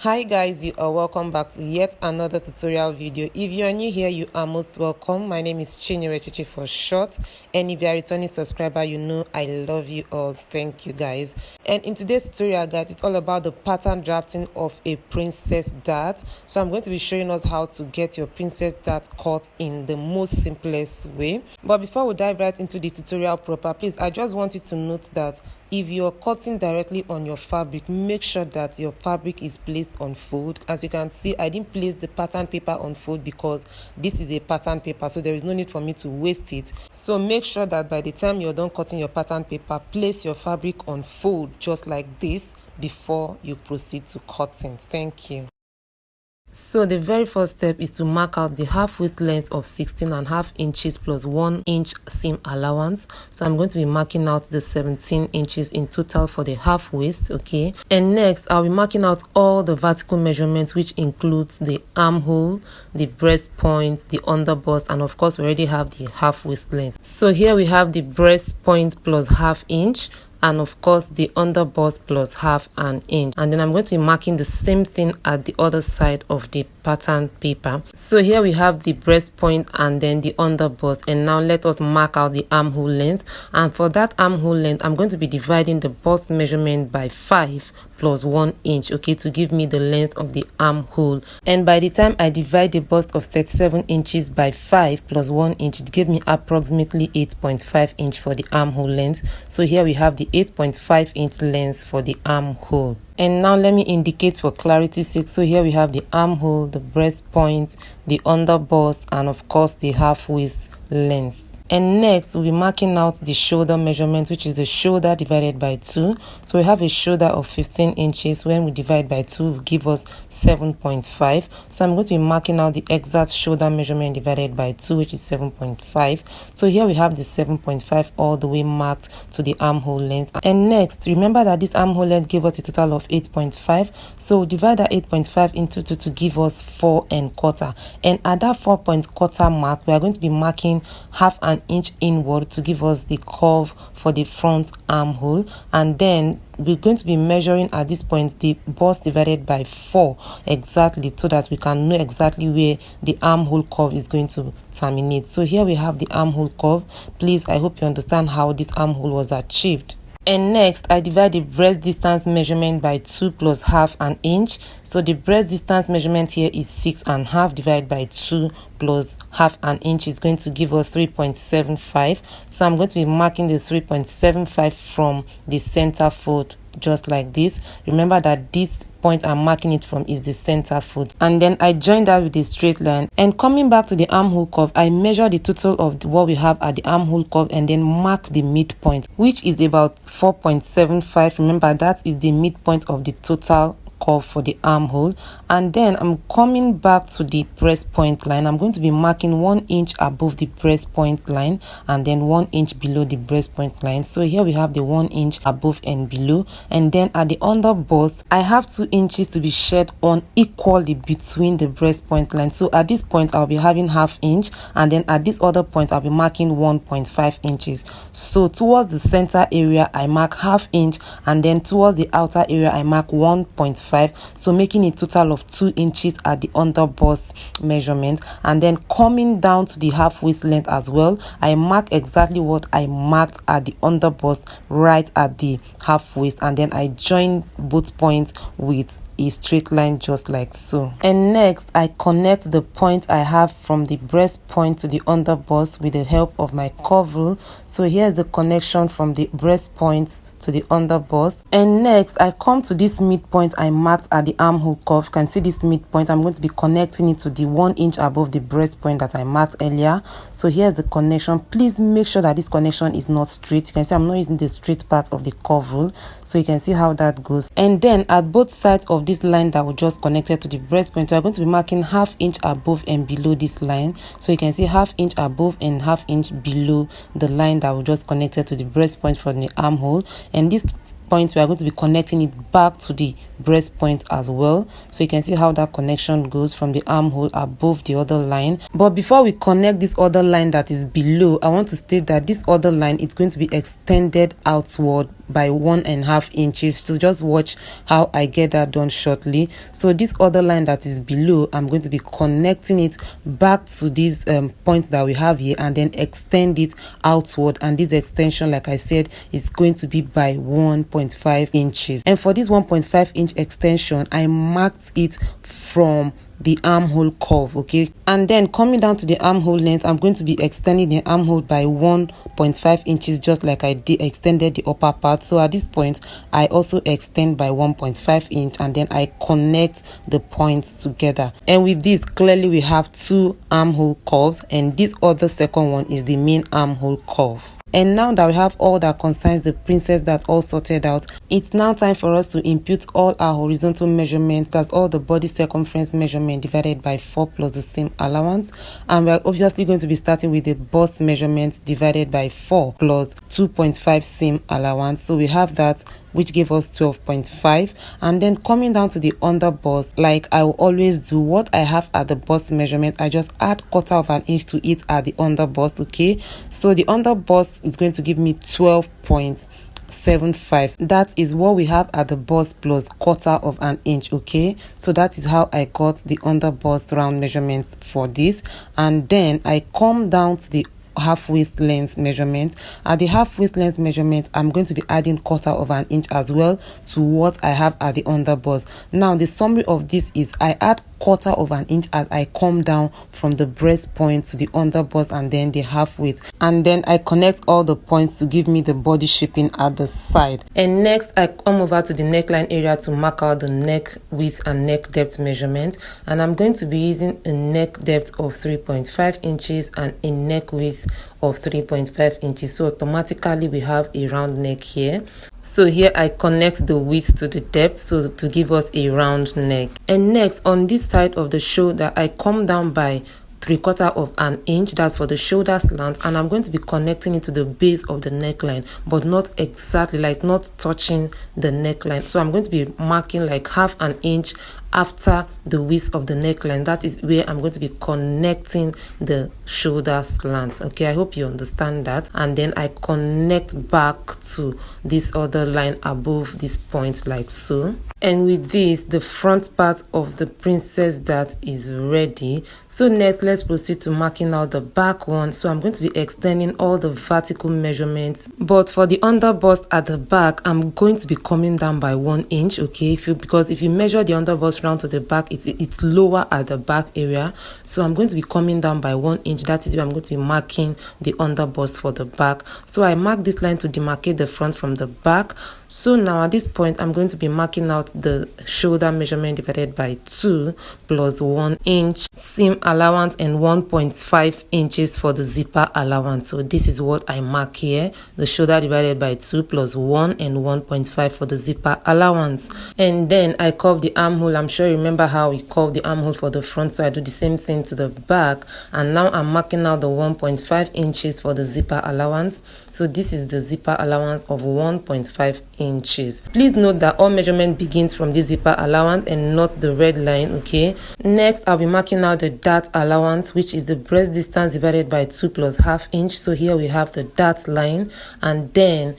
Hi guys, you are welcome back to yet another tutorial video. If you are new here, you are most welcome. My name is Chichi for short, and if you are a returning subscriber, you know I love you all. Thank you guys. And in today's tutorial guys, it's all about the pattern drafting of a princess dart. So I'm going to be showing us how to get your princess dart cut in the most simplest way. But before we dive right into the tutorial proper, please, I just want you to note that if you're cutting directly on your fabric, make sure that your fabric is placed on fold. As you can see, I didn't place the pattern paper on fold because this is a pattern paper, so there is no need for me to waste it. So make sure that by the time you're done cutting your pattern paper, place your fabric on fold just like this before you proceed to cutting. Thank you. So the very first step is to mark out the half waist length of 16.5 inches plus 1 inch seam allowance. So I'm going to be marking out the 17 inches in total for the half waist, okay? And next I'll be marking out all the vertical measurements, which includes the armhole, the breast point, the underbust, and of course we already have the half waist length. So here we have the breast point plus ½ inch, and of course the underbust plus ½ inch, and then I'm going to be marking the same thing at the other side of the pattern paper. So here we have the breast point and then the underbust, and now let us mark out the armhole length. And for that armhole length, I'm going to be dividing the bust measurement by 5 plus 1 inch, okay, to give me the length of the armhole. And by the time I divide the bust of 37 inches by 5 plus 1 inch, it gave me approximately 8.5 inch for the armhole length. So here we have the 8.5 inch length for the armhole. And now let me indicate for clarity's sake. So here we have the armhole, the breast point, the underbust, and of course the half waist length. And next we'll be marking out the shoulder measurement, which is the shoulder divided by 2. So we have a shoulder of 15 inches. When we divide by 2, will give us 7.5. So I'm going to be marking out the exact shoulder measurement divided by 2, which is 7.5. So here we have the 7.5 all the way marked to the armhole length. And next, remember that this armhole length gave us a total of 8.5. So divide that 8.5 into 2 to give us 4¼ And at that 4.25 mark, we are going to be marking ½ inch inward to give us the curve for the front armhole. And then we're going to be measuring at this point the bust divided by 4 exactly, so that we can know exactly where the armhole curve is going to terminate. So here we have the armhole curve. Please, I hope you understand how this armhole was achieved. And next, I divide the breast distance measurement by 2 plus ½ inch. So the breast distance measurement here is 6.5 divided by 2 plus ½ inch is going to give us 3.75. So I'm going to be marking the 3.75 from the center fold just like this. Remember that this point I'm marking it from is the center foot, and then I join that with a straight line. And coming back to the armhole curve, I measure the total of what we have at the armhole curve and then mark the midpoint, which is about 4.75. Remember, that is the midpoint of the total curve for the armhole. And then I'm coming back to the breast point line. I'm going to be marking 1 inch above the breast point line and then 1 inch below the breast point line. So here we have the 1 inch above and below. And then at the under bust, I have 2 inches to be shed on equally between the breast point line. So at this point I'll be having ½ inch, and then at this other point I'll be marking 1.5 inches. So towards the center area I mark ½ inch, and then towards the outer area I mark 1.5, so making a total of 2 inches at the under bust measurement. And then coming down to the half waist length as well, I mark exactly what I marked at the under bust right at the half waist, and then I join both points with a straight line just like so. And next I connect the point I have from the breast point to the under bust with the help of my curve rule. So here's the connection from the breast point to the under bust. And next I come to this midpoint I marked at the armhole curve. You can see this midpoint. I'm going to be connecting it to the 1 inch above the breast point that I marked earlier. So here's the connection. Please make sure that this connection is not straight. You can see I'm not using the straight part of the curve rule, so you can see how that goes. And then at both sides of this line that we just connected to the breast point, we're going to be marking ½ inch above and below this line. So you can see ½ inch above and ½ inch below the line that we just connected to the breast point from the armhole. And this point, we are going to be connecting it back to the breast point as well. So you can see how that connection goes from the armhole above the other line. But before we connect this other line that is below, I want to state that this other line is going to be extended outward by 1.5 inches. So just watch how I get that done shortly. So this other line that is below, I'm going to be connecting it back to this point that we have here, and then extend it outward. And this extension, like I said, is going to be by 1.5 inches. And for this 1.5 inch extension, I marked it from the armhole curve, okay? And then coming down to the armhole length, I'm going to be extending the armhole by 1.5 inches, just like I extended the upper part. So at this point, I also extend by 1.5 inch, and then I connect the points together. And with this, clearly we have two armhole curves, and this other second one is the main armhole curve. And now that we have all that concerns the princess that's all sorted out, it's now time for us to impute all our horizontal measurements. That's all the body circumference measurement divided by 4 plus the seam allowance. And we're obviously going to be starting with the bust measurements divided by 4 plus 2.5 seam allowance. So we have that, which gave us 12.5. And then coming down to the under bust, like I will always do, what I have at the bust measurement, I just add 1/4 inch to it at the under bust, okay? So the under bust is going to give me 12.75. That is what we have at the bust plus 1/4 inch, okay? So that is how I got the under bust round measurements for this. And then I come down to the half waist length measurement. At the half waist length measurement, I'm going to be adding 1/4 inch as well to what I have at the under bust. Now the summary of this is I add 1/4 inch as I come down from the breast point to the under bust and then the half width, and then I connect all the points to give me the body shaping at the side. And next I come over to the neckline area to mark out the neck width and neck depth measurement, and I'm going to be using a neck depth of 3.5 inches and a neck width of 3.5 inches. So automatically we have a round neck here. So here I connect the width to the depth, so to give us a round neck. And next on this side of the shoulder, I come down by 3/4 inch. That's for the shoulder slant, and I'm going to be connecting it to the base of the neckline, but not exactly, like not touching the neckline. So I'm going to be marking like 1/2 inch after the width of the neckline. That is where I'm going to be connecting the shoulder slant. Okay, I hope you understand that. And then I connect back to this other line above this point, like so. And with this, the front part of the princess dart is ready. So next, let's proceed to marking out the back one. So I'm going to be extending all the vertical measurements, but for the under bust at the back, I'm going to be coming down by 1 inch. Okay, because if you measure the under bust round to the back, it's lower at the back area. So I'm going to be coming down by 1 inch. That is where I'm going to be marking the under bust for the back. So I mark this line to demarcate the front from the back. So now at this point, I'm going to be marking out the shoulder measurement divided by 2 plus 1 inch seam allowance and 1.5 inches for the zipper allowance. So this is what I mark here: the shoulder divided by 2 plus 1 and 1.5 for the zipper allowance. And then I curve the armhole. I'm sure you remember how we curve the armhole for the front, so I do the same thing to the back. And now I'm marking out the 1.5 inches for the zipper allowance. So this is the zipper allowance of 1.5 inches. Please note that all measurement begins from this zipper allowance and not the red line. Okay, next I'll be marking out the dart allowance, which is the breast distance divided by 2 plus 1/2 inch. So here we have the dart line, and then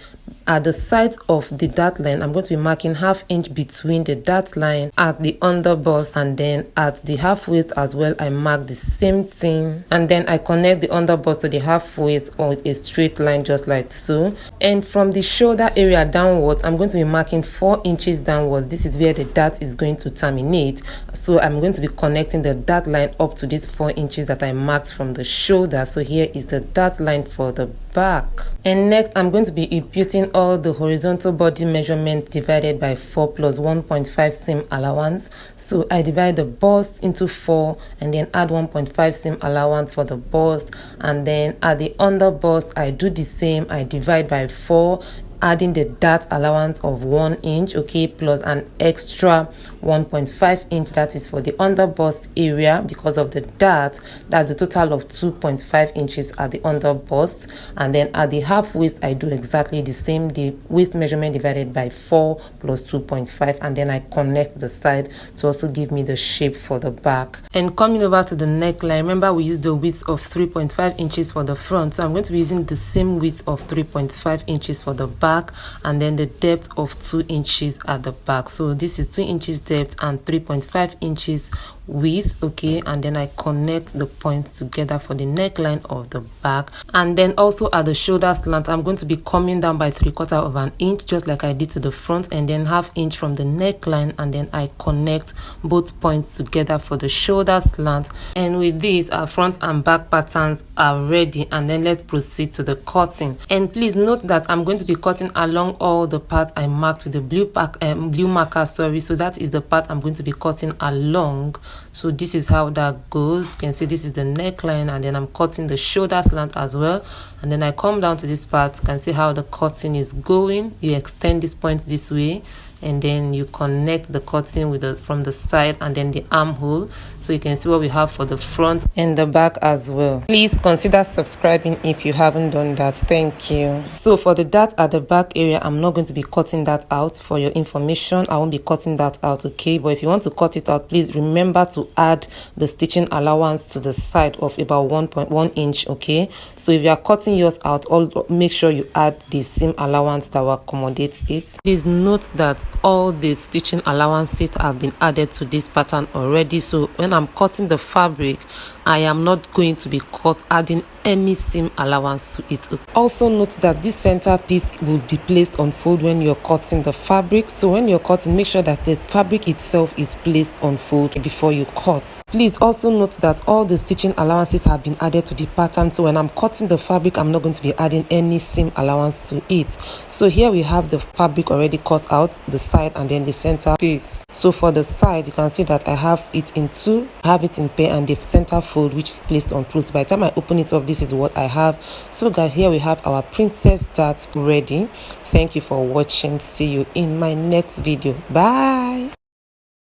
at the side of the dart line, I'm going to be marking 1/2 inch between the dart line at the under bust, and then at the half waist as well, I mark the same thing, and then I connect the under bust to the half waist on a straight line, just like so. And from the shoulder area downwards, I'm going to be marking 4 inches downwards. This is where the dart is going to terminate. So I'm going to be connecting the dart line up to these 4 inches that I marked from the shoulder. So here is the dart line for the back. And next, I'm going to be imputing all the horizontal body measurement divided by 4 plus 1.5 seam allowance. So I divide the bust into 4 and then add 1.5 seam allowance for the bust, and then at the under bust I do the same. I divide by 4, adding the dart allowance of 1 inch, okay, plus an extra 1.5 inch that is for the under bust area because of the dart. That's a total of 2.5 inches at the under bust. And then at the half waist, I do exactly the same, the waist measurement divided by 4 plus 2.5, and then I connect the side to also give me the shape for the back. And coming over to the neckline, remember we used the width of 3.5 inches for the front, so I'm going to be using the same width of 3.5 inches for the back, and then the depth of 2 inches at the back. So this is 2 inches depth and 3.5 inches width, okay, and then I connect the points together for the neckline of the back. And then also at the shoulder slant, I'm going to be coming down by 3/4 of an inch, just like I did to the front, and then 1/2 inch from the neckline, and then I connect both points together for the shoulder slant. And with this, our front and back patterns are ready, and then let's proceed to the cutting. And please note that I'm going to be cutting along all the parts I marked with the blue marker, sorry. So that is the part I'm going to be cutting along. So this is how that goes. You can see this is the neckline, and then I'm cutting the shoulder slant as well. And then I come down to this part. You can see how the cutting is going. You extend this point this way, and then you connect the cutting with from the side and then the armhole. So you can see what we have for the front and the back as well. Please consider subscribing if you haven't done that. Thank you. So for the dart at the back area, I'm not going to be cutting that out. For your information, I won't be cutting that out, okay? But if you want to cut it out, please remember to add the stitching allowance to the side of about 1.1 inch, okay? So if you are cutting yours out, make sure you add the seam allowance that will accommodate it. Please note that all the stitching allowances have been added to this pattern already. So when I'm cutting the fabric, I am not going to be adding any seam allowance to it. Also note that this center piece will be placed on fold when you're cutting the fabric. So when you're cutting, make sure that the fabric itself is placed on fold before you cut. Please also note that all the stitching allowances have been added to the pattern. So when I'm cutting the fabric, I'm not going to be adding any seam allowance to it. So here we have the fabric already cut out, the side and then the center piece. So for the side, you can see that I have it in two. I have it in pair and the center fold, which is placed on fold. So by the time I open it up, this is what I have. So guys, here we have our princess dart ready. Thank you for watching. See you in my next video. Bye.